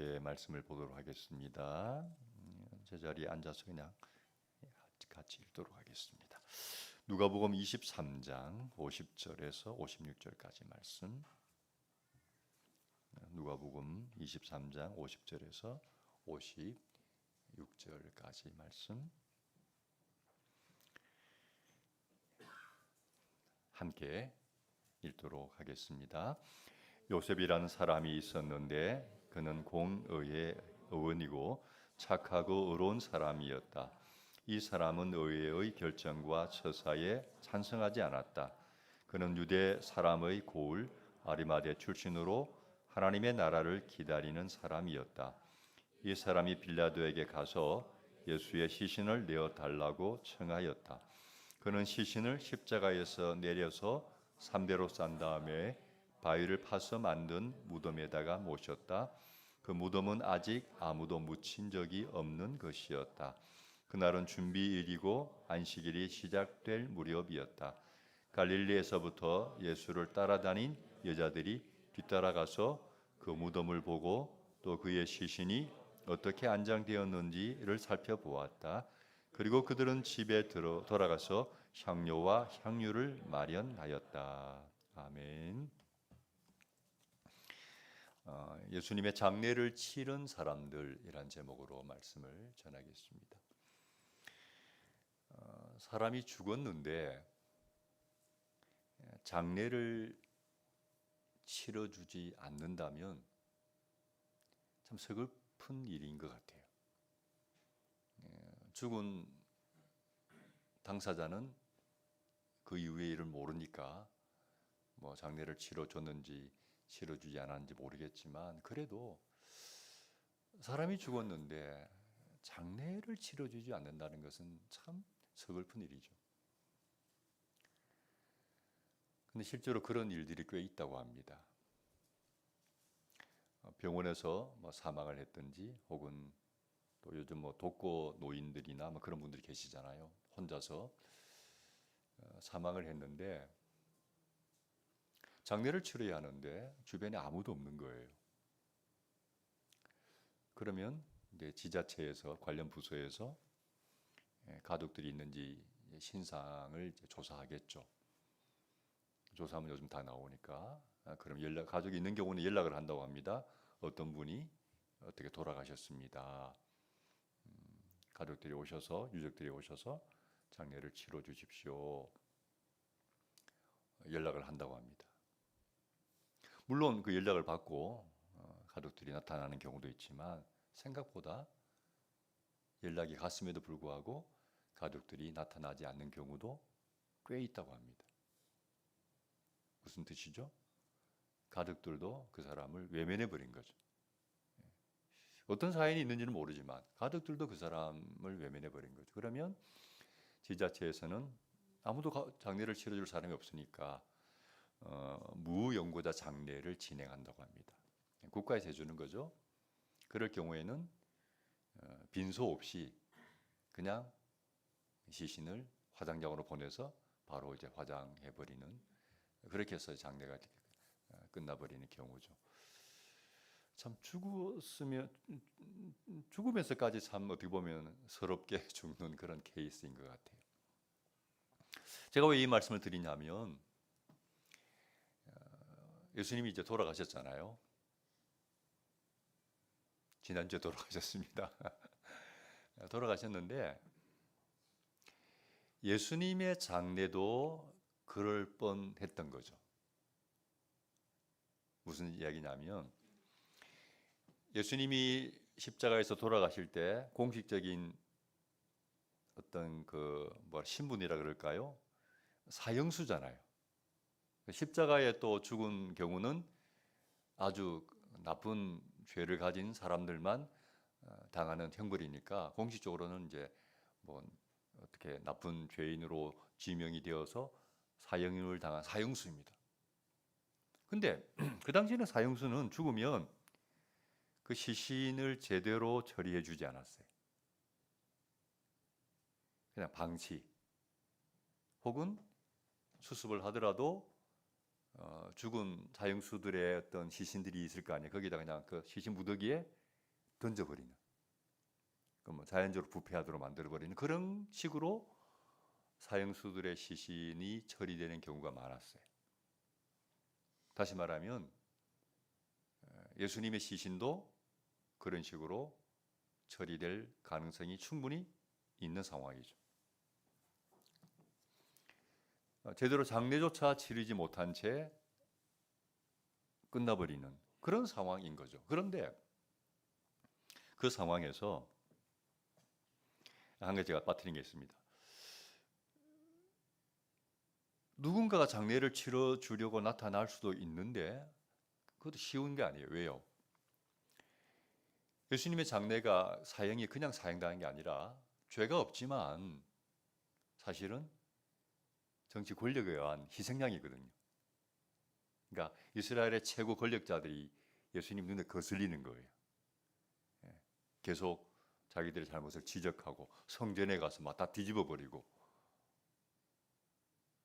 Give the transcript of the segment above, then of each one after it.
함께 말씀을 보도록 하겠습니다. 제자리에 앉아서 그냥 같이 읽도록 하겠습니다. 누가복음 23장 50절에서 56절까지 말씀. 누가복음 23장 50절에서 56절까지 말씀. 함께 읽도록 하겠습니다. 요셉이라는 사람이 있었는데 그는 공의의 의원이고 착하고 의로운 사람이었다. 이 사람은 의회의 결정과 처사에 찬성하지 않았다. 그는 유대 사람의 고을 아리마대 출신으로 하나님의 나라를 기다리는 사람이었다. 이 사람이 빌라도에게 가서 예수의 시신을 내어 달라고 청하였다. 그는 시신을 십자가에서 내려서 3대로 싼 다음에 바위를 파서 만든 무덤에다가 모셨다. 그 무덤은 아직 아무도 묻힌 적이 없는 것이었다. 그날은 준비일이고 안식일이 시작될 무렵이었다. 갈릴리에서부터 예수를 따라다닌 여자들이 뒤따라가서 그 무덤을 보고 또 그의 시신이 어떻게 안장되었는지를 살펴보았다. 그리고 그들은 집에 돌아가서 향료와 향유를 마련하였다. 아멘. 예수님의 장례를 치른 사람들이란 제목으로 말씀을 전하겠습니다. 사람이 죽었는데 장례를 치러주지 않는다면 참 서글픈 일인 것 같아요. 죽은 당사자는 그 이후의 일을 모르니까 뭐 장례를 치러줬는지 치러주지 않았는지 모르겠지만 그래도 사람이 죽었는데 장례를 치러주지 않는다는 것은 참 서글픈 일이죠. 근데 실제로 그런 일들이 꽤 있다고 합니다. 병원에서 뭐 사망을 했든지 혹은 또 요즘 뭐 독거 노인들이나 뭐 그런 분들이 계시잖아요. 혼자서 사망을 했는데 장례를 치러야 하는데 주변에 아무도 없는 거예요. 그러면 이제 지자체에서 관련 부서에서 가족들이 있는지 신상을 이제 조사하겠죠. 조사하면 요즘 다 나오니까 그럼 가족이 있는 경우는 연락을 한다고 합니다. 어떤 분이 어떻게 돌아가셨습니다. 가족들이 오셔서 유족들이 오셔서 장례를 치러 주십시오. 연락을 한다고 합니다. 물론 그 연락을 받고 가족들이 나타나는 경우도 있지만 생각보다 연락이 갔음에도 불구하고 가족들이 나타나지 않는 경우도 꽤 있다고 합니다. 무슨 뜻이죠? 가족들도 그 사람을 외면해 버린 거죠. 어떤 사연이 있는지는 모르지만 가족들도 그 사람을 외면해 버린 거죠. 그러면 지자체에서는 아무도 장례를 치러줄 사람이 없으니까 무연고자 장례를 진행한다고 합니다. 국가에서 해주는 거죠. 그럴 경우에는 빈소 없이 그냥 시신을 화장장으로 보내서 바로 이제 화장해 버리는, 그렇게 해서 장례가 끝나버리는 경우죠. 참 죽으면서까지 참 어떻게 보면 서럽게 죽는 그런 케이스인 것 같아요. 제가 왜 이 말씀을 드리냐면 예수님이 이제 돌아가셨잖아요. 지난주에 돌아가셨습니다. 돌아가셨는데 예수님의 장례도 그럴 뻔했던 거죠. 무슨 이야기냐면 예수님이 십자가에서 돌아가실 때 공식적인 어떤 신분이라 그럴까요? 사형수잖아요. 십자가에 또 죽은 경우는 아주 나쁜 죄를 가진 사람들만 당하는 형벌이니까 공식적으로는 이제 뭐 어떻게 나쁜 죄인으로 지명이 되어서 사형을 당한 사형수입니다. 근데 그 당시에는 사형수는 죽으면 그 시신을 제대로 처리해 주지 않았어요. 그냥 방치 혹은 수습을 하더라도 죽은 사형수들의 어떤 시신들이 있을 거 아니에요. 거기다 그냥 그 시신 무더기에 던져버리는, 뭐 자연적으로 부패하도록 만들어버리는 그런 식으로 사형수들의 시신이 처리되는 경우가 많았어요. 다시 말하면 예수님의 시신도 그런 식으로 처리될 가능성이 충분히 있는 상황이죠. 제대로 장례조차 치르지 못한 채 끝나버리는 그런 상황인 거죠. 그런데 그 상황에서 한 가지 제가 빠뜨린 게 있습니다. 누군가가 장례를 치러주려고 나타날 수도 있는데 그것도 쉬운 게 아니에요. 왜요? 예수님의 장례가 사형이 그냥 사형당한 게 아니라 죄가 없지만 사실은 정치 권력에 의한 희생양이거든요. 그러니까 이스라엘의 최고 권력자들이 예수님 눈에 거슬리는 거예요. 계속 자기들의 잘못을 지적하고 성전에 가서 막 다 뒤집어 버리고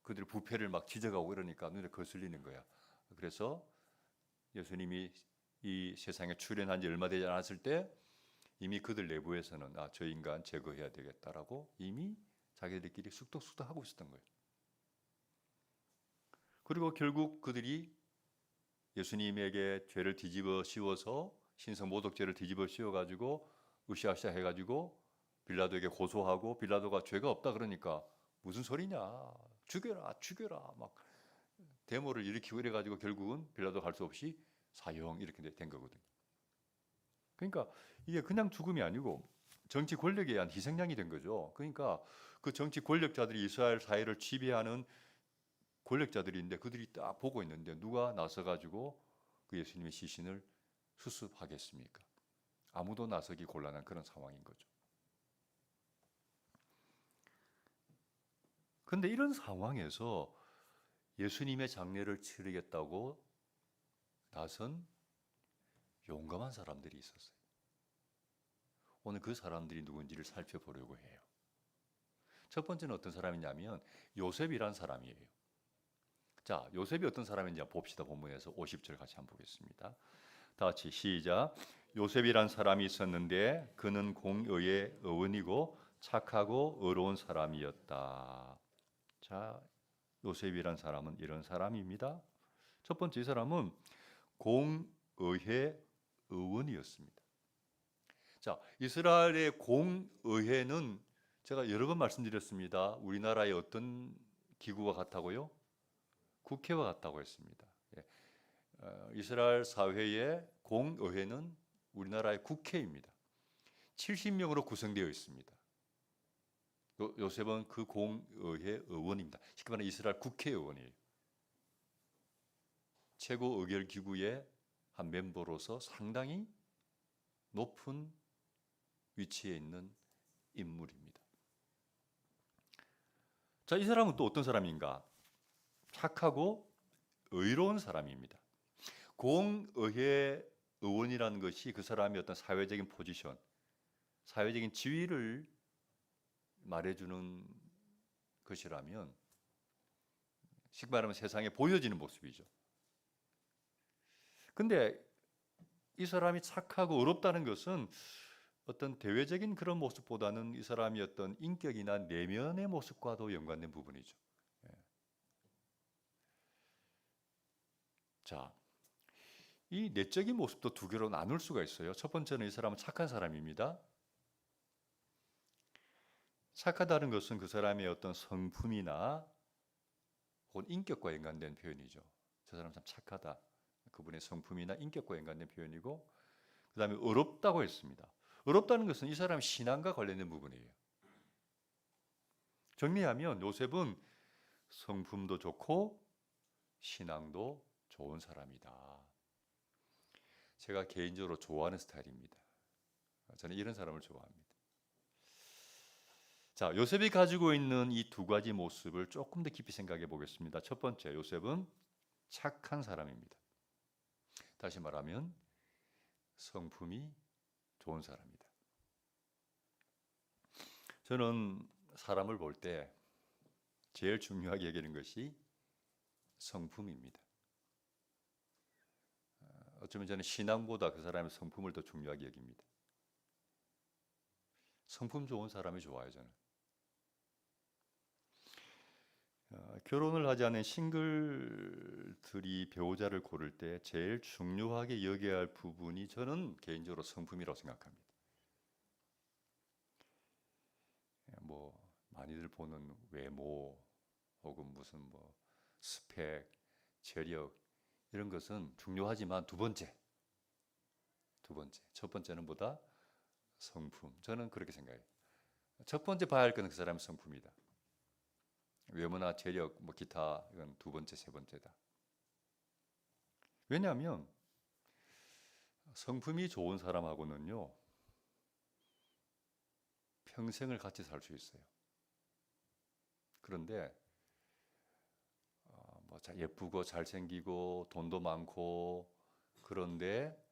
그들의 부패를 막 지적하고 이러니까 눈에 거슬리는 거야. 그래서 예수님이 이 세상에 출현한 지 얼마 되지 않았을 때 이미 그들 내부에서는 저 인간 제거해야 되겠다라고 이미 자기들끼리 쑥덕쑥덕 하고 있었던 거예요. 그리고 결국 그들이 예수님에게 죄를 뒤집어 씌워서 신성 모독죄를 뒤집어 씌워가지고 으쌰으쌰 해가지고 빌라도에게 고소하고 빌라도가 죄가 없다 그러니까 무슨 소리냐, 죽여라 죽여라 막 데모를 일으키고 이래가지고 결국은 빌라도 갈 수 없이 사형 이렇게 된 거거든요. 그러니까 이게 그냥 죽음이 아니고 정치 권력에 의한 희생양이 된 거죠. 그러니까 그 정치 권력자들이 이스라엘 사회를 지배하는 권력자들인데 그들이 딱 보고 있는데 누가 나서가지고 그 예수님의 시신을 수습하겠습니까? 아무도 나서기 곤란한 그런 상황인 거죠. 그런데 이런 상황에서 예수님의 장례를 치르겠다고 나선 용감한 사람들이 있었어요. 오늘 그 사람들이 누군지를 살펴보려고 해요. 첫 번째는 어떤 사람이냐면 요셉이란 사람이에요. 자, 요셉이 어떤 사람인지 봅시다. 본문에서 50절 같이 한번 보겠습니다. 다 같이 시작. 요셉이란 사람이 있었는데 그는 공의의 의원이고 착하고 의로운 사람이었다. 자, 요셉이란 사람은 이런 사람입니다. 첫 번째 이 사람은 공의회 의원이었습니다. 자, 이스라엘의 공의회는 제가 여러 번 말씀드렸습니다. 우리나라의 어떤 기구와 같다고요? 국회와 같다고 했습니다. 이스라엘 사회의 공의회는 우리나라의 국회입니다. 70명으로 구성되어 있습니다. 요셉은 그 공의회 의원입니다. 쉽게 말하면 이스라엘 국회의원이에요. 최고 의결 기구의 한 멤버로서 상당히 높은 위치에 있는 인물입니다. 자, 이 사람은 또 어떤 사람인가? 착하고 의로운 사람입니다. 공의회 의원이라는 것이 그 사람의 어떤 사회적인 포지션, 사회적인 지위를 말해주는 것이라면 쉽게 말하면 세상에 보여지는 모습이죠. 근데 이 사람이 착하고 의롭다는 것은 어떤 대외적인 그런 모습보다는 이 사람이 어떤 인격이나 내면의 모습과도 연관된 부분이죠. 자, 이 내적인 모습도 두 개로 나눌 수가 있어요. 첫 번째는 이 사람은 착한 사람입니다. 착하다는 것은 그 사람의 어떤 성품이나 혹은 인격과 연관된 표현이죠. 저 사람 참 착하다. 그분의 성품이나 인격과 연관된 표현이고, 그 다음에 의롭다고 했습니다. 의롭다는 것은 이 사람의 신앙과 관련된 부분이에요. 정리하면 요셉은 성품도 좋고 신앙도 좋은 사람이다. 제가 개인적으로 좋아하는 스타일입니다. 저는 이런 사람을 좋아합니다. 자, 요셉이 가지고 있는 이 두 가지 모습을 조금 더 깊이 생각해 보겠습니다. 첫 번째, 요셉은 착한 사람입니다. 다시 말하면 성품이 좋은 사람이다. 저는 사람을 볼 때 제일 중요하게 여기는 것이 성품입니다. 어쩌면 저는 신앙보다 그 사람의 성품을 더 중요하게 여깁니다. 성품 좋은 사람이 좋아요, 저는. 결혼을 하지 않은 싱글들이 배우자를 고를 때 제일 중요하게 여겨야 할 부분이 저는 개인적으로 성품이라고 생각합니다. 뭐 많이들 보는 외모 혹은 무슨 뭐 스펙, 재력 이런 것은 중요하지만 두 번째, 첫 번째는 보다 성품. 저는 그렇게 생각해요. 첫 번째 봐야 할 것은 그 사람의 성품이다. 외모나 재력, 뭐 기타 이건 두 번째, 세 번째다. 왜냐하면 성품이 좋은 사람하고는요 평생을 같이 살 수 있어요. 그런데 뭐 예쁘고 잘생기고 돈도 많고 그런데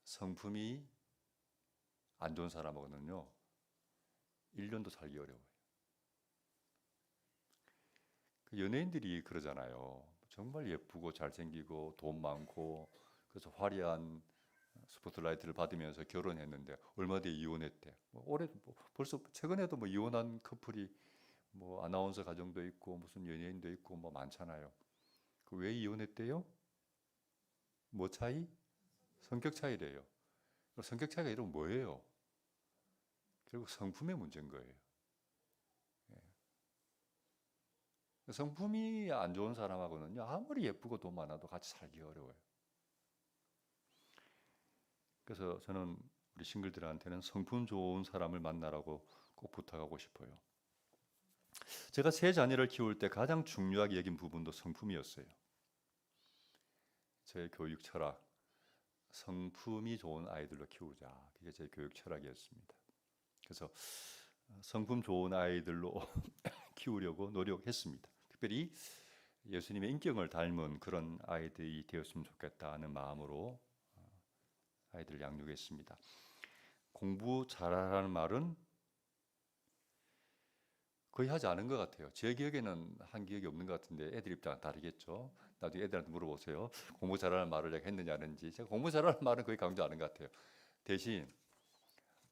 성품이 안 좋은 사람하고는요 1년도 살기 어려워요. 연예인들이 그러잖아요. 정말 예쁘고 잘생기고 돈 많고 그래서 화려한 스포트라이트를 받으면서 결혼했는데 얼마 뒤에 이혼했대. 올해 벌써 최근에도 뭐 이혼한 커플이 뭐 아나운서 가정도 있고 무슨 연예인도 있고 뭐 많잖아요. 그 왜 이혼했대요? 뭐 차이? 성격 차이래요. 성격 차이가 이러면 뭐예요? 결국 성품의 문제인 거예요. 성품이 안 좋은 사람하고는요 아무리 예쁘고 돈 많아도 같이 살기 어려워요. 그래서 저는 우리 싱글들한테는 성품 좋은 사람을 만나라고 꼭 부탁하고 싶어요. 제가 세 자녀를 키울 때 가장 중요하게 여긴 부분도 성품이었어요. 제 교육 철학, 성품이 좋은 아이들로 키우자. 그게 제 교육 철학이었습니다. 그래서 성품 좋은 아이들로 키우려고 노력했습니다. 특별히 예수님의 인격을 닮은 그런 아이들이 되었으면 좋겠다는 마음으로 아이들을 양육했습니다. 공부 잘하라는 말은 거의 하지 않은 것 같아요. 제 기억에는 한 기억이 없는 것 같은데 애들 입장은 다르겠죠. 나중에 애들한테 물어보세요. 공부 잘하는 말을 내가 했느냐 안 했는지. 제가 공부 잘하는 말은 거의 강조 안 한 것 같아요. 대신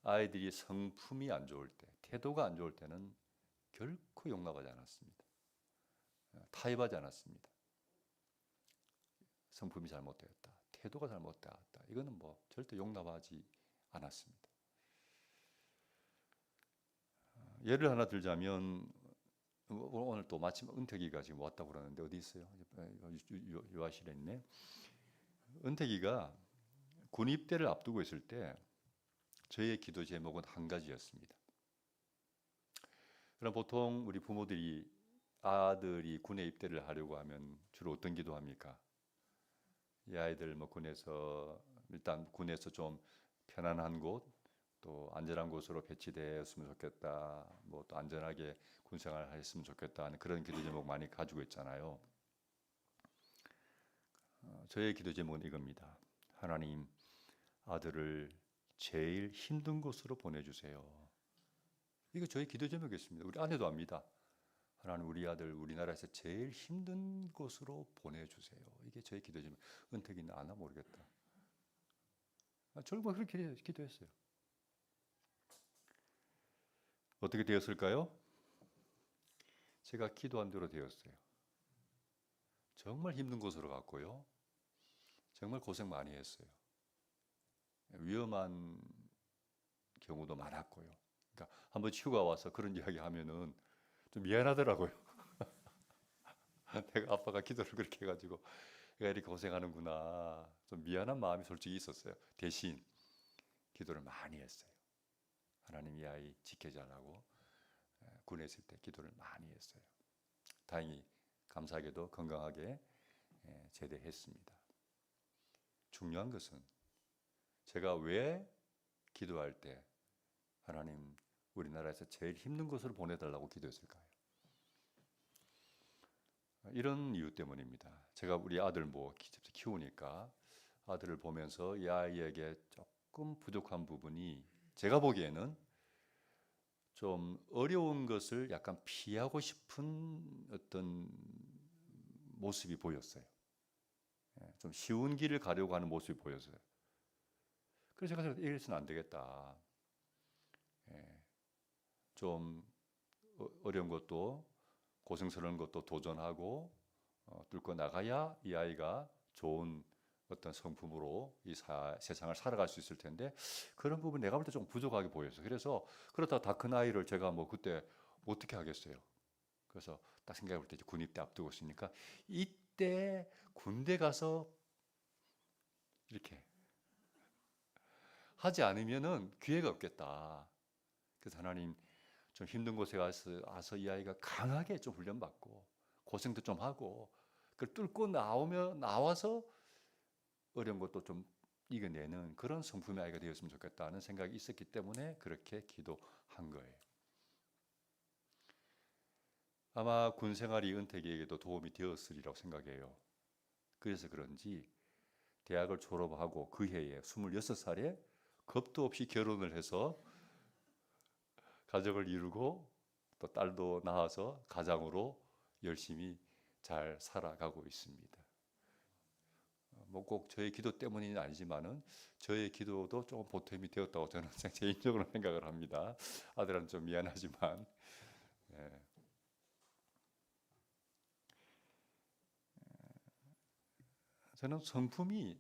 아이들이 성품이 안 좋을 때, 태도가 안 좋을 때는 결코 용납하지 않았습니다. 타협하지 않았습니다. 성품이 잘못되었다. 태도가 잘못되었다. 이거는 뭐 절대 용납하지 않았습니다. 예를 하나 들자면 오늘 또 마침 은택이가 지금 왔다고 그러는데 어디 있어요? 유아실에 있네. 은택이가 군 입대를 앞두고 있을 때 저의 기도 제목은 한 가지였습니다. 그럼 보통 우리 부모들이 아들이 군에 입대를 하려고 하면 주로 어떤 기도합니까? 이 아이들 뭐 군에서 일단 군에서 좀 편안한 곳, 또 안전한 곳으로 배치되었으면 좋겠다. 뭐 또 안전하게 군생활을 했으면 좋겠다 하는 그런 기도 제목 많이 가지고 있잖아요. 저의 기도 제목은 이겁니다. 하나님, 아들을 제일 힘든 곳으로 보내주세요. 이거 저희 기도 제목이었습니다. 우리 아내도 압니다. 하나님, 우리 아들 우리나라에서 제일 힘든 곳으로 보내주세요. 이게 저희 기도 제목. 은택이는 아나 모르겠다. 저를 그렇게 기도했어요. 어떻게 되었을까요? 제가 기도한 대로 되었어요. 정말 힘든 곳으로 갔고요. 정말 고생 많이 했어요. 위험한 경우도 많았고요. 그러니까 한번 휴가 와서 그런 이야기 하면은 좀 미안하더라고요. 내가 아빠가 기도를 그렇게 해가지고 얘가 이렇게 고생하는구나. 좀 미안한 마음이 솔직히 있었어요. 대신 기도를 많이 했어요. 하나님 이 아이 지켜달라고 군에 있을 때 기도를 많이 했어요. 다행히 감사하게도 건강하게 제대했습니다. 중요한 것은 제가 왜 기도할 때 하나님 우리나라에서 제일 힘든 곳으로 보내달라고 기도했을까요? 이런 이유 때문입니다. 제가 우리 아들 뭐 키우니까 아들을 보면서 이 아이에게 조금 부족한 부분이 제가 보기에는 좀 어려운 것을 약간 피하고 싶은 어떤 모습이 보였어요. 좀 쉬운 길을 가려고 하는 모습이 보였어요. 그래서 제가 이래서는 안 되겠다. 좀 어려운 것도 고생스러운 것도 도전하고 뚫고 나가야 이 아이가 좋은 어떤 성품으로 이 세상을 살아갈 수 있을 텐데 그런 부분 내가 볼 때 좀 부족하게 보여서 그래서 그렇다고 다 큰 아이를 제가 뭐 그때 어떻게 하겠어요. 그래서 딱 생각해 볼 때 군입대 앞두고 있으니까 이때 군대 가서 이렇게 하지 않으면은 기회가 없겠다. 그래서 하나님 좀 힘든 곳에 와서 이 아이가 강하게 좀 훈련받고 고생도 좀 하고 그걸 뚫고 나와서 어려운 것도 좀 이겨내는 그런 성품의 아이가 되었으면 좋겠다는 생각이 있었기 때문에 그렇게 기도한 거예요. 아마 군 생활이 은택에게도 도움이 되었으리라고 생각해요. 그래서 그런지 대학을 졸업하고 그 해에 26살에 겁도 없이 결혼을 해서 가족을 이루고 또 딸도 낳아서 가장으로 열심히 잘 살아가고 있습니다. 뭐 꼭 저의 기도 때문은 아니지만은 저의 기도도 조금 보탬이 되었다고 저는 개인적으로 생각을 합니다. 아들은 좀 미안하지만 예. 저는 성품이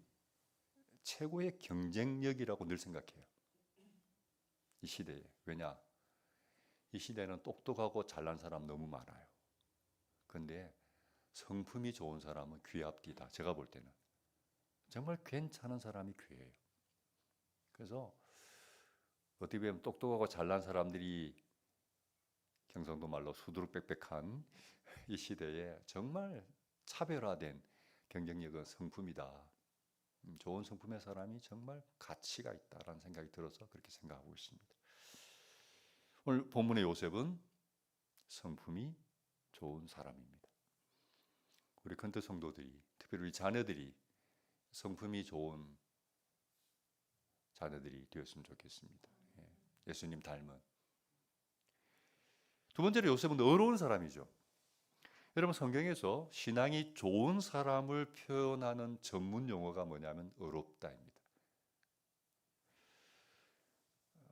최고의 경쟁력이라고 늘 생각해요. 이 시대에. 왜냐? 이 시대는 똑똑하고 잘난 사람 너무 많아요. 근데 성품이 좋은 사람은 귀합디다. 제가 볼 때는. 정말 괜찮은 사람이 귀해요. 그래서 어떻게 보면 똑똑하고 잘난 사람들이 경상도 말로 수두룩빽빽한 이 시대에 정말 차별화된 경쟁력은 성품이다. 좋은 성품의 사람이 정말 가치가 있다라는 생각이 들어서 그렇게 생각하고 있습니다. 오늘 본문의 요셉은 성품이 좋은 사람입니다. 우리 컨트 성도들이, 특별히 우리 자녀들이 성품이 좋은 자녀들이 되었으면 좋겠습니다. 예수님 닮은. 두 번째로 요셉은 의로운 사람이죠. 여러분 성경에서 신앙이 좋은 사람을 표현하는 전문 용어가 뭐냐면 의롭다입니다.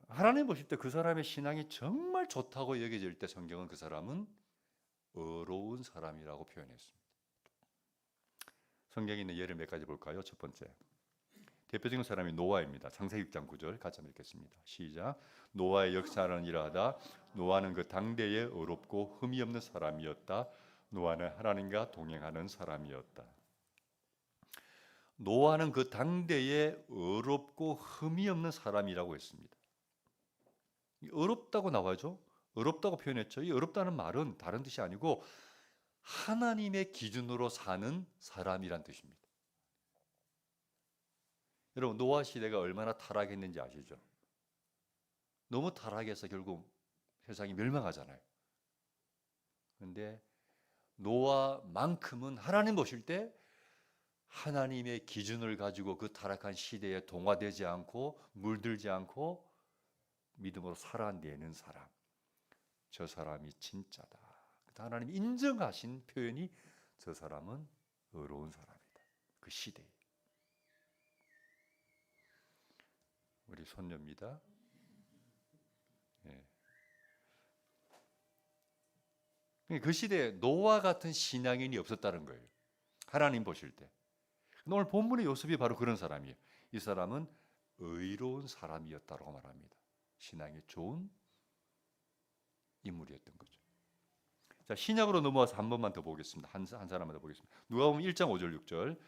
하나님 보실 때 그 사람의 신앙이 정말 좋다고 여겨질 때 성경은 그 사람은 의로운 사람이라고 표현했습니다. 성경에 있는 예를 몇 가지 볼까요? 첫 번째, 대표적인 사람이 노아입니다. 창세기 6장 9절 같이 한번 읽겠습니다. 시작. 노아의 역사는 이러하다. 노아는 그 당대에 의롭고 흠이 없는 사람이었다. 노아는 하나님과 동행하는 사람이었다. 노아는 그 당대에 의롭고 흠이 없는 사람이라고 했습니다. 의롭다고 나와죠. 의롭다고 표현했죠. 이 의롭다는 말은 다른 뜻이 아니고 하나님의 기준으로 사는 사람이란 뜻입니다. 여러분 노아 시대가 얼마나 타락했는지 아시죠? 너무 타락해서 결국 세상이 멸망하잖아요. 그런데 노아만큼은 하나님 보실 때 하나님의 기준을 가지고 그 타락한 시대에 동화되지 않고 물들지 않고 믿음으로 살아내는 사람. 저 사람이 진짜다. 하나님이 인정하신 표현이 저 사람은 의로운 사람이다. 그 시대에. 우리 손녀입니다. 그 시대에 노아 같은 신앙인이 없었다는 거예요. 하나님 보실 때. 오늘 본문의 요셉이 바로 그런 사람이에요. 이 사람은 의로운 사람이었다고 말합니다. 신앙이 좋은 인물이었던 거죠. 자, 신약으로 넘어와서 한 번만 더 보겠습니다. 한 사람만 더 보겠습니다. 누가복음 1장 5절 6절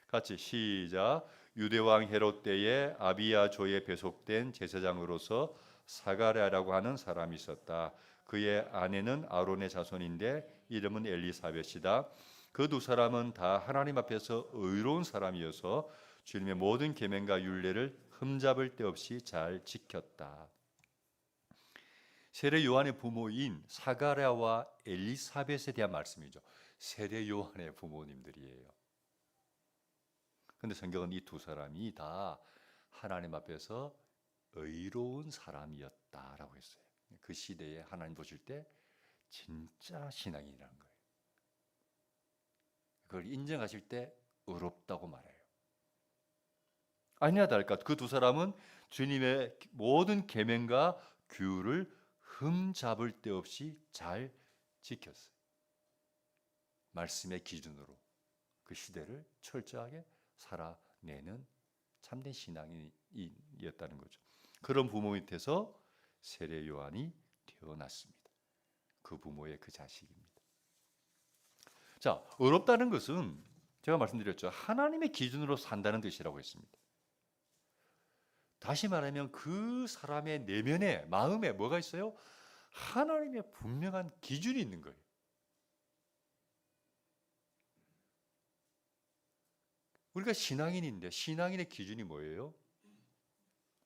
같이 시작. 유대왕 헤롯 때에 아비야 조에 배속된 제사장으로서 사가랴라고 하는 사람이 있었다. 그의 아내는 아론의 자손인데 이름은 엘리사벳이다. 그 두 사람은 다 하나님 앞에서 의로운 사람이어서 주님의 모든 계명과 율례를 흠잡을 데 없이 잘 지켰다. 세례 요한의 부모인 사가랴와 엘리사벳에 대한 말씀이죠. 세례 요한의 부모님들이에요. 그런데 성경은 이 두 사람이 다 하나님 앞에서 의로운 사람이었다라고 했어요. 그 시대에 하나님 보실 때 진짜 신앙인이라는 거예요. 그걸 인정하실 때 의롭다고 말해요. 아니나 다를까 그 두 사람은 주님의 모든 계명과 규율을 흠 잡을 데 없이 잘 지켰어요. 말씀의 기준으로 그 시대를 철저하게 살아내는 참된 신앙인이었다는 거죠. 그런 부모 밑에서 세례 요한이 태어났습니다. 그 부모의 그 자식입니다. 자, 어렵다는 것은 제가 말씀드렸죠. 하나님의 기준으로 산다는 뜻이라고 했습니다. 다시 말하면 그 사람의 내면에, 마음에 뭐가 있어요? 하나님의 분명한 기준이 있는 거예요. 우리가 신앙인인데 신앙인의 기준이 뭐예요?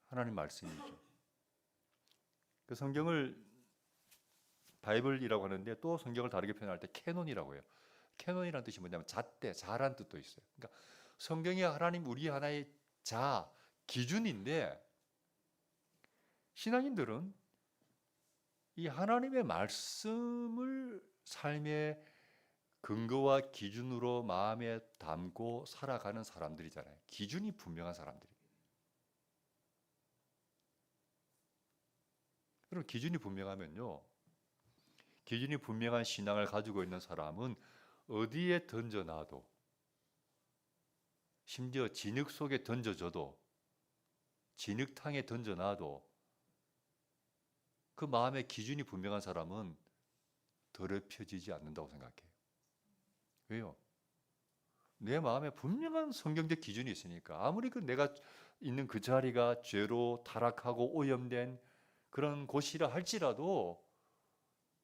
하나님 말씀이죠. 그 성경을 바이블이라고 하는데 또 성경을 다르게 표현할 때 캐논이라고 해요. 캐논이라는 뜻이 뭐냐면 잣대, 자란 뜻도 있어요. 그러니까 성경이 하나님 우리 하나의 자, 기준인데 신앙인들은 이 하나님의 말씀을 삶의 근거와 기준으로 마음에 담고 살아가는 사람들이잖아요. 기준이 분명한 사람들이. 그럼 기준이 분명하면요. 기준이 분명한 신앙을 가지고 있는 사람은 어디에 던져놔도 심지어 진흙 속에 던져줘도 진흙탕에 던져놔도 그 마음의 기준이 분명한 사람은 더럽혀지지 않는다고 생각해요. 왜요? 내 마음에 분명한 성경적 기준이 있으니까 아무리 그 내가 있는 그 자리가 죄로 타락하고 오염된 그런 곳이라 할지라도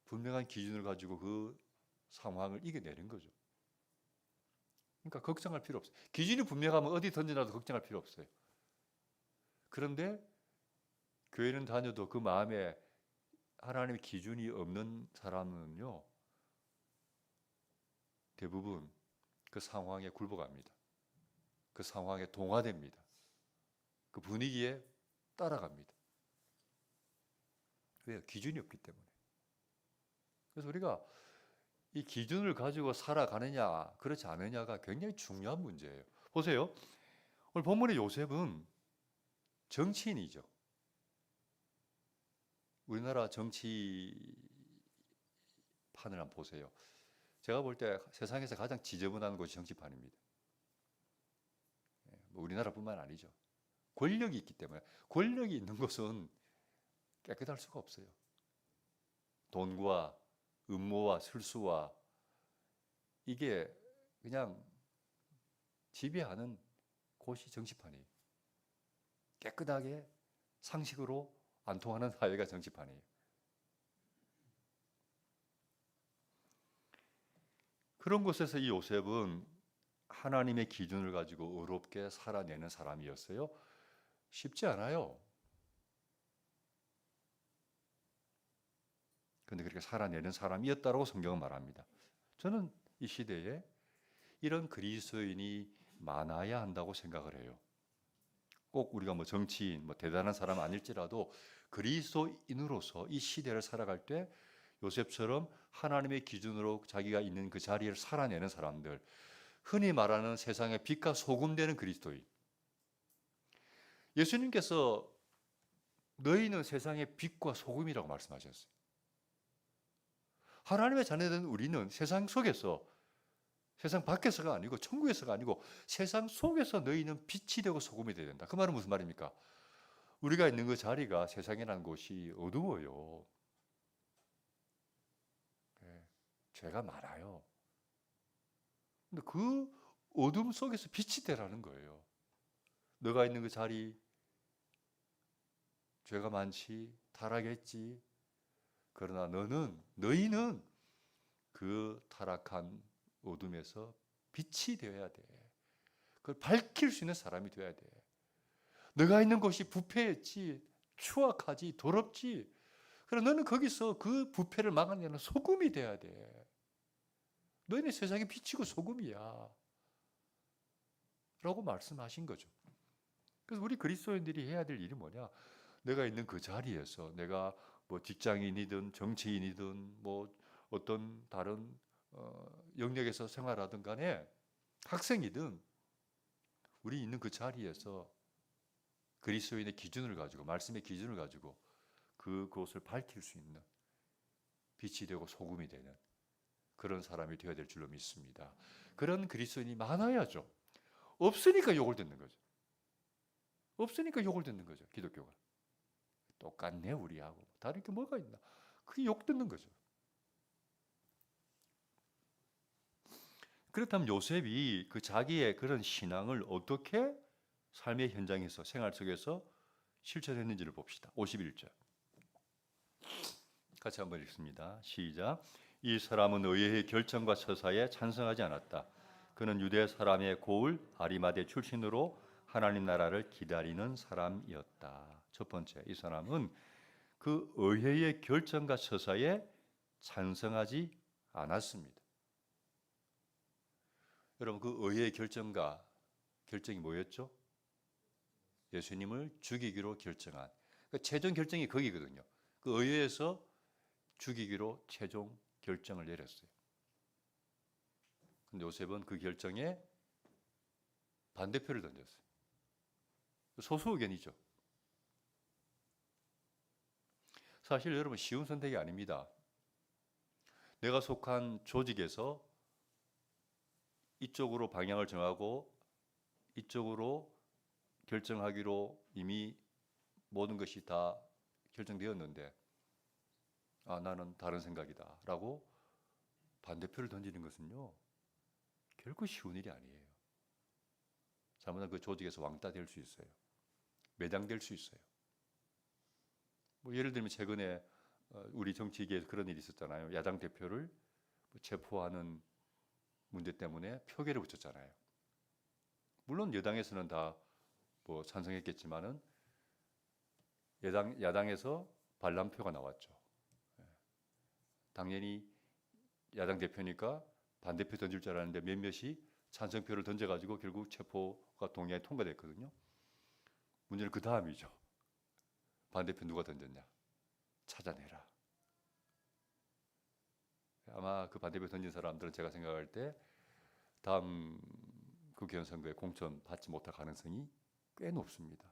분명한 기준을 가지고 그 상황을 이겨내는 거죠. 그러니까 걱정할 필요 없어요. 기준이 분명하면 어디 던져놔도 걱정할 필요 없어요. 그런데 교회는 다녀도 그 마음에 하나님의 기준이 없는 사람은요, 대부분 그 상황에 굴복합니다. 그 상황에 동화됩니다. 그 분위기에 따라갑니다. 왜요? 기준이 없기 때문에. 그래서 우리가 이 기준을 가지고 살아가느냐, 그렇지 않느냐가 굉장히 중요한 문제예요. 보세요. 오늘 본문의 요셉은 정치인이죠. 우리나라 정치판을 한번 보세요. 제가 볼 때 세상에서 가장 지저분한 곳이 정치판입니다. 뭐 우리나라뿐만 아니죠. 권력이 있기 때문에 권력이 있는 곳은 깨끗할 수가 없어요. 돈과 음모와 술수와 이게 그냥 지배하는 곳이 정치판이에요. 깨끗하게 상식으로 안 통하는 사회가 정치판이에요. 그런 곳에서 이 요셉은 하나님의 기준을 가지고 의롭게 살아내는 사람이었어요. 쉽지 않아요. 그런데 그렇게 살아내는 사람이었다고 성경은 말합니다. 저는 이 시대에 이런 그리스도인이 많아야 한다고 생각을 해요. 꼭 우리가 뭐 정치인, 뭐 대단한 사람 아닐지라도 그리스도인으로서 이 시대를 살아갈 때 요셉처럼 하나님의 기준으로 자기가 있는 그 자리를 살아내는 사람들, 흔히 말하는 세상의 빛과 소금 되는 그리스도인. 예수님께서 너희는 세상의 빛과 소금이라고 말씀하셨어요. 하나님의 자녀된 우리는 세상 속에서, 세상 밖에서가 아니고 천국에서가 아니고 세상 속에서 너희는 빛이 되고 소금이 되어야 된다. 그 말은 무슨 말입니까? 우리가 있는 그 자리가 세상이라는 곳이 어두워요. 죄가 많아요. 근데 그 어둠 속에서 빛이 되라는 거예요. 너가 있는 그 자리, 죄가 많지, 타락했지. 그러나 너희는 그 타락한 어둠에서 빛이 되어야 돼. 그걸 밝힐 수 있는 사람이 되어야 돼. 너가 있는 곳이 부패했지, 추악하지, 더럽지. 그러나 너는 거기서 그 부패를 막아내는 소금이 돼야 돼. 너희는 세상에 빛이고 소금이야. 라고 말씀하신 거죠. 그래서 우리 그리스도인들이 해야 될 일이 뭐냐? 내가 있는 그 자리에서 내가 뭐 직장인이든 정치인이든 뭐 어떤 다른 영역에서 생활하든 간에 학생이든 우리 있는 그 자리에서 그리스도인의 기준을 가지고 말씀의 기준을 가지고 그곳을 밝힐 수 있는 빛이 되고 소금이 되는 그런 사람이 되어야 될 줄로 믿습니다. 그런 그리스도인이 많아야죠. 없으니까 욕을 듣는 거죠. 없으니까 욕을 듣는 거죠. 기독교가. 똑같네 우리하고. 다를 게 뭐가 있나. 그게 욕 듣는 거죠. 그렇다면 요셉이 그 자기의 그런 신앙을 어떻게 삶의 현장에서 생활 속에서 실천했는지를 봅시다. 51절. 같이 한번 읽습니다. 시작. 이 사람은 의회의 결정과 처사에 찬성하지 않았다. 그는 유대 사람의 고을 아리마대 출신으로 하나님 나라를 기다리는 사람이었다. 첫 번째, 이 사람은 그 의회의 결정과 처사에 찬성하지 않았습니다. 여러분, 그 의회의 결정이 뭐였죠? 예수님을 죽이기로 결정한. 그 최종 결정이 거기거든요. 그 의회에서 죽이기로 최종 결정을 내렸어요. 근데 요셉은 그 결정에 반대표를 던졌어요. 소수 의견이죠. 사실 여러분 쉬운 선택이 아닙니다. 내가 속한 조직에서 이쪽으로 방향을 정하고 이쪽으로 결정하기로 이미 모든 것이 다 결정되었는데 나는 다른 생각이다 라고 반대표를 던지는 것은요 결코 쉬운 일이 아니에요. 잘못하면 그 조직에서 왕따 될 수 있어요. 매장될 수 있어요. 뭐 예를 들면 최근에 우리 정치계에서 그런 일이 있었잖아요. 야당 대표를 체포하는 문제 때문에 표결을 붙였잖아요. 물론 여당에서는 다 뭐 찬성했겠지만은 야당에서 반란표가 나왔죠. 당연히 야당 대표니까 반대표 던질 줄 알았는데 몇몇이 찬성표를 던져가지고 결국 체포가 동의안이 통과됐거든요. 문제는 그 다음이죠. 반대표 누가 던졌냐? 찾아내라. 아마 그 반대표 던진 사람들은 제가 생각할 때 다음 국회의원 선거에 공천 받지 못할 가능성이 꽤 높습니다.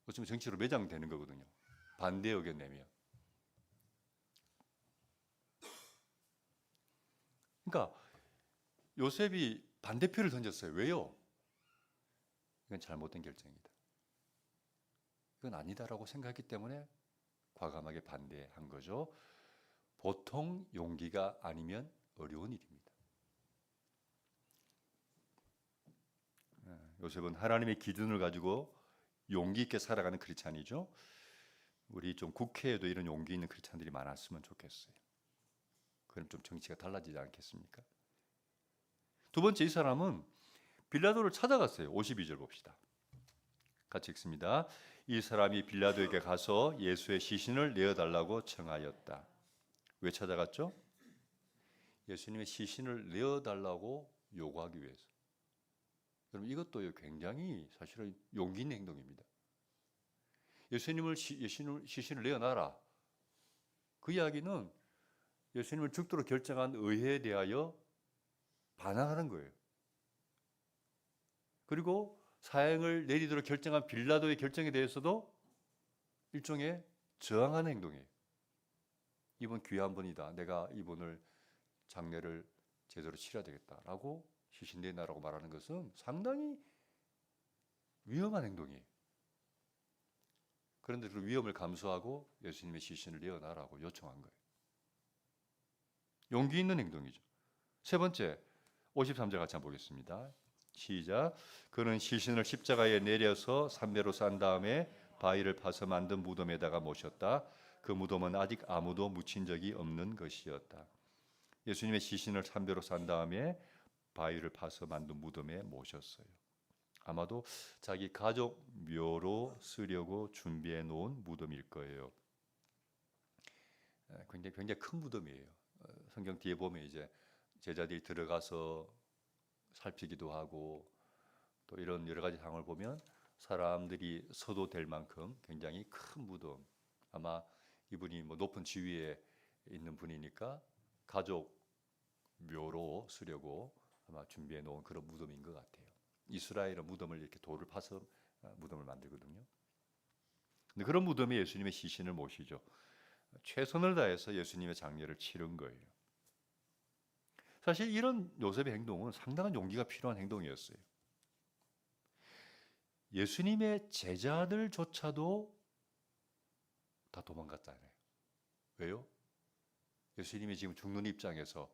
어쩌면 정치로 매장되는 거거든요. 반대 의견 내면. 그러니까 요셉이 반대표를 던졌어요. 왜요? 이건 잘못된 결정이다. 이건 아니다라고 생각했기 때문에 과감하게 반대한 거죠. 보통 용기가 아니면 어려운 일입니다. 요셉은 하나님의 기준을 가지고 용기 있게 살아가는 크리스찬이죠. 우리 좀 국회에도 이런 용기 있는 크리스찬들이 많았으면 좋겠어요. 그럼 좀 정치가 달라지지 않겠습니까? 두 번째, 이 사람은 빌라도를 찾아갔어요. 52절 봅시다. 같이 읽습니다. 이 사람이 빌라도에게 가서 예수의 시신을 내어달라고 청하였다. 왜 찾아갔죠? 예수님의 시신을 내어달라고 요구하기 위해서. 여러분 이것도 굉장히 사실은 용기 있는 행동입니다. 예수님을 시신을 내어놔라. 그 이야기는 예수님을 죽도록 결정한 의회에 대하여 반항하는 거예요. 그리고 사형을 내리도록 결정한 빌라도의 결정에 대해서도 일종의 저항하는 행동이에요. 이분 귀한 분이다. 내가 이분을 장례를 제대로 치러야 되겠다라고 시신 내놔라고 말하는 것은 상당히 위험한 행동이에요. 그런데 그 위험을 감수하고 예수님의 시신을 내어놔라고 요청한 거예요. 용기 있는 행동이죠. 세 번째, 53절 같이 한번 보겠습니다. 시작. 그는 시신을 십자가에 내려서 삼배로 싼 다음에 바위를 파서 만든 무덤에다가 모셨다. 그 무덤은 아직 아무도 묻힌 적이 없는 것이었다. 예수님의 시신을 삼배로 싼 다음에 바위를 파서 만든 무덤에 모셨어요. 아마도 자기 가족 묘로 쓰려고 준비해 놓은 무덤일 거예요. 굉장히 큰 무덤이에요. 성경 뒤에 보면 이제 제자들이 들어가서 살피기도 하고 또 이런 여러 가지 상황을 보면 사람들이 서도 될 만큼 굉장히 큰 무덤. 아마 이분이 뭐 높은 지위에 있는 분이니까 가족 묘로 쓰려고 아마 준비해 놓은 그런 무덤인 것 같아요. 이스라엘은 무덤을 이렇게 돌을 파서 무덤을 만들거든요. 그런 무덤에 예수님의 시신을 모시죠. 최선을 다해서 예수님의 장례를 치른 거예요. 사실 이런 요셉의 행동은 상당한 용기가 필요한 행동이었어요. 예수님의 제자들조차도 다 도망갔잖아요. 왜요? 예수님이 지금 죽는 입장에서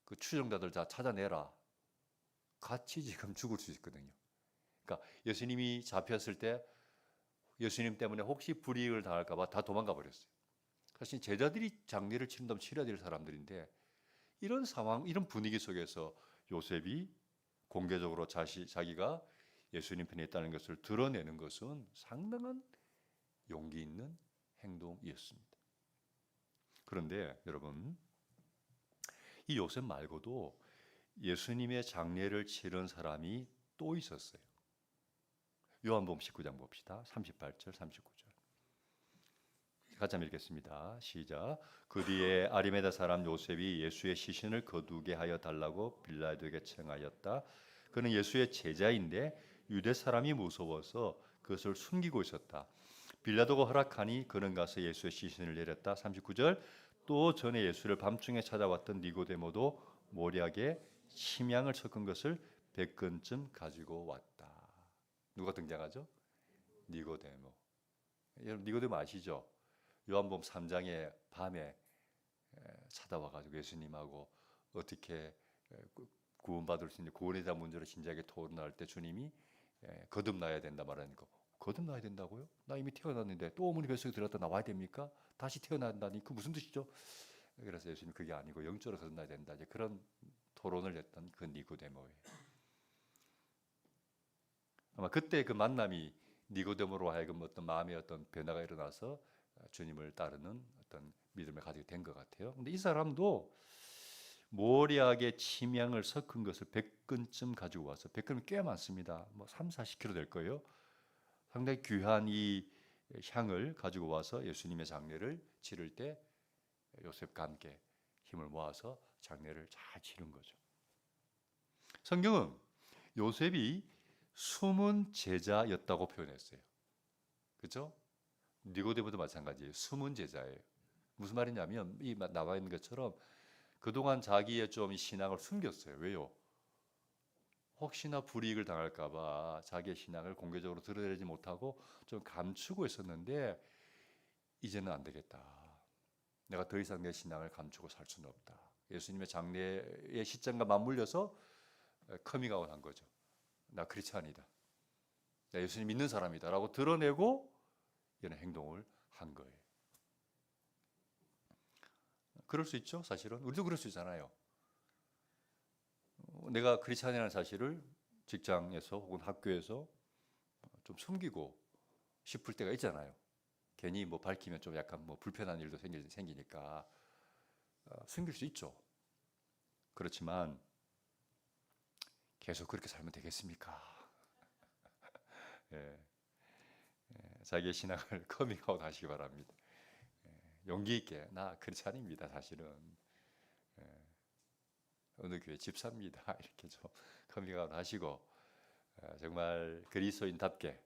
그 추종자들 다 찾아내라. 같이 지금 죽을 수 있거든요. 그러니까 예수님이 잡혔을 때 예수님 때문에 혹시 불이익을 당할까 봐 다 도망가 버렸어요. 사실 제자들이 장례를 치른다면 치러야 될 사람들인데 이런 상황, 이런 분위기 속에서 요셉이 공개적으로 자기가 예수님 편에 있다는 것을 드러내는 것은 상당한 용기 있는 행동이었습니다. 그런데 여러분, 이 요셉 말고도 예수님의 장례를 치른 사람이 또 있었어요. 요한복음 19장 봅시다. 38절, 39절. 같이 한번 읽겠습니다. 시작. 그 뒤에 아리마다 사람 요셉이 예수의 시신을 거두게 하여 달라고 빌라도에게 청하였다. 그는 예수의 제자인데 유대 사람이 무서워서 그것을 숨기고 있었다. 빌라도가 허락하니 그는 가서 예수의 시신을 내렸다. 39절. 또 전에 예수를 밤중에 찾아왔던 니고데모도 모략에 침향을 섞은 것을 100근쯤 가지고 왔다. 누가 등장하죠? 니고데모. 여러분 니고데모 아시죠? 요한복음 3장에 밤에 찾아와가지고 예수님하고 어떻게 구원받을 수 있는 구원에 대한 문제로 진지하게 토론할 때 주님이 거듭나야 된다 말하니까 거듭나야 된다고요? 나 이미 태어났는데 또 어머니 뱃속에 들어갔다 나와야 됩니까? 다시 태어난다니 그 무슨 뜻이죠? 그래서 예수님 그게 아니고 영적으로 거듭나야 된다. 이제 그런 토론을 했던 그 니고데모예요. 아마 그때 그 만남이 니고데모로 하여금 어떤 마음의 어떤 변화가 일어나서 주님을 따르는 어떤 믿음을 가지게 된 것 같아요. 근데 이 사람도 모략의 침향을 섞은 것을 100근쯤 가지고 와서 100근은 꽤 많습니다. 뭐 3, 40kg 될 거예요. 상당히 귀한 이 향을 가지고 와서 예수님의 장례를 치를 때 요셉과 함께 힘을 모아서 장례를 잘 치른 거죠. 성경은 요셉이 숨은 제자였다고 표현했어요. 그렇죠? 니고데모도 마찬가지예요. 숨은 제자예요. 무슨 말이냐면 이 나와 있는 것처럼 그동안 자기의 좀 신앙을 숨겼어요. 왜요? 혹시나 불이익을 당할까 봐 자기의 신앙을 공개적으로 드러내지 못하고 좀 감추고 있었는데 이제는 안 되겠다. 내가 더 이상 내 신앙을 감추고 살 수는 없다. 예수님의 장례의 시점과 맞물려서 커밍아웃 한 거죠. 나 크리스찬이다. 나 예수님 믿는 사람이다 라고 드러내고 이런 행동을 한 거예요. 그럴 수 있죠. 사실은 우리도 그럴 수 있잖아요. 내가 크리스찬이라는 사실을 직장에서 혹은 학교에서 좀 숨기고 싶을 때가 있잖아요. 괜히 뭐 밝히면 좀 약간 뭐 불편한 일도 생기니까 숨길 수 있죠. 그렇지만 계속 그렇게 살면 되겠습니까? 예, 자기의 신앙을 커밍아웃 하시기 바랍니다. 용기 있게 나 크리스찬입니다. 사실은 어느 교회 집사입니다. 이렇게 좀 커밍아웃 하시고 정말 그리스도인답게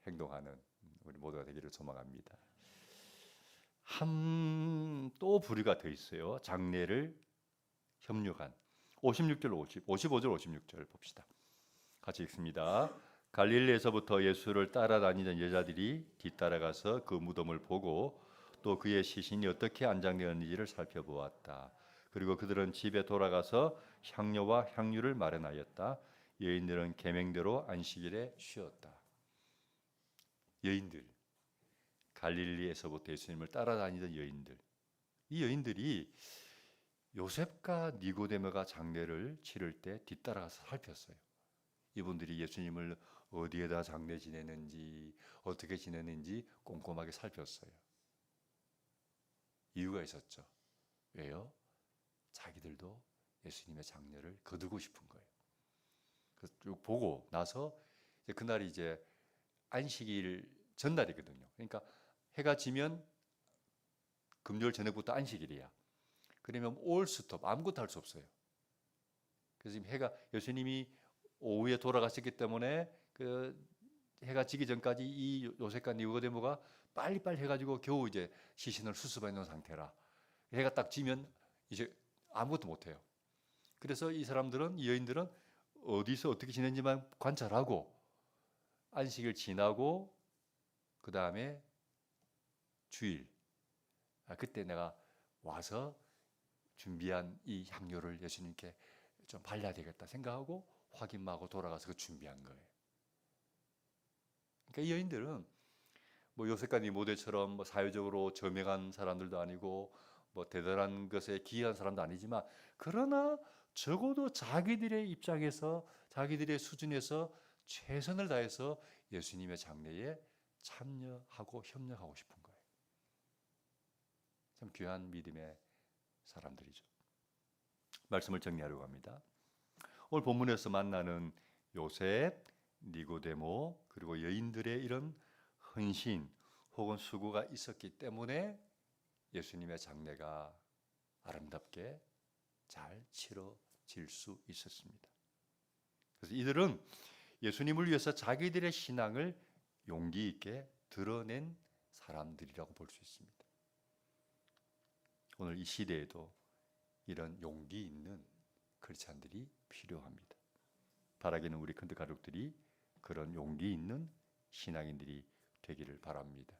행동하는 우리 모두가 되기를 소망합니다. 또 부류가 더 있어요. 장례를 협력한 56절, 55절, 56절 봅시다. 같이 읽습니다. 갈릴리에서부터 예수를 따라다니던 여자들이 뒤따라가서 그 무덤을 보고 또 그의 시신이 어떻게 안장되었는지를 살펴보았다. 그리고 그들은 집에 돌아가서 향료와 향유를 마련하였다. 여인들은 계명대로 안식일에 쉬었다. 여인들, 갈릴리에서부터 예수님을 따라다니던 여인들, 이 여인들이 요셉과 니고데모가 장례를 치를 때 뒤따라가서 살폈어요. 이분들이 예수님을 어디에다 장례 지내는지 어떻게 지내는지 꼼꼼하게 살폈어요. 이유가 있었죠. 왜요? 자기들도 예수님의 장례를 거두고 싶은 거예요. 그래서 쭉 보고 나서 그날이 이제 안식일 전날이거든요. 그러니까 해가 지면 금요일 저녁부터 안식일이야. 그러면 올 스톱 아무것도 할 수 없어요. 그래서 지금 예수님이 오후에 돌아가셨기 때문에 그 해가 지기 전까지 이 요셉과 니고데모가 빨리빨리 해가지고 겨우 이제 시신을 수습해 놓은 상태라. 해가 딱 지면 이제 아무것도 못해요. 그래서 이 사람들은, 이 여인들은 어디서 어떻게 지낸지만 관찰하고 안식일 지나고 그 다음에 주일, 그때 내가 와서 준비한 이 향료를 예수님께 좀 발라야 되겠다 생각하고 확인하고 돌아가서 그 준비한 거예요. 그러니까 이 여인들은 뭐 요셉과 니모데처럼 뭐 사회적으로 저명한 사람들도 아니고 뭐 대단한 것에 기여한 사람도 아니지만, 그러나 적어도 자기들의 입장에서, 자기들의 수준에서 최선을 다해서 예수님의 장례에 참여하고 협력하고 싶은 거예요. 참 귀한 믿음의 사람들이죠. 말씀을 정리하려고 합니다. 오늘 본문에서 만나는 요셉, 니고데모, 그리고 여인들의 이런 헌신 혹은 수고가 있었기 때문에 예수님의 장례가 아름답게 잘 치러질 수 있었습니다. 그래서 이들은 예수님을 위해서 자기들의 신앙을 용기 있게 드러낸 사람들이라고 볼 수 있습니다. 오늘 이 시대에도 이런 용기 있는 크리스찬들이 필요합니다. 바라기는 우리 컨드 가족들이 그런 용기 있는 신앙인들이 되기를 바랍니다.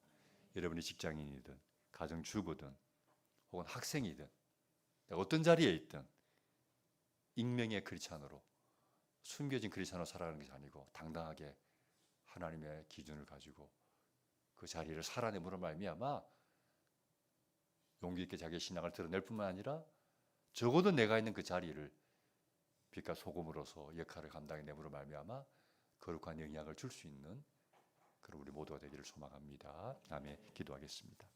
여러분이 직장인이든 가정주부든 혹은 학생이든 어떤 자리에 있든 익명의 크리스찬으로, 숨겨진 크리스찬으로 살아가는 것이 아니고 당당하게 하나님의 기준을 가지고 그 자리를 살아내므로 말미암아 용기 있게 자기의 신앙을 드러낼 뿐만 아니라 적어도 내가 있는 그 자리를 빛과 소금으로서 역할을 감당해내므로 말미암아 거룩한 영향을 줄 수 있는 그런 우리 모두가 되기를 소망합니다. 아멘. 기도하겠습니다.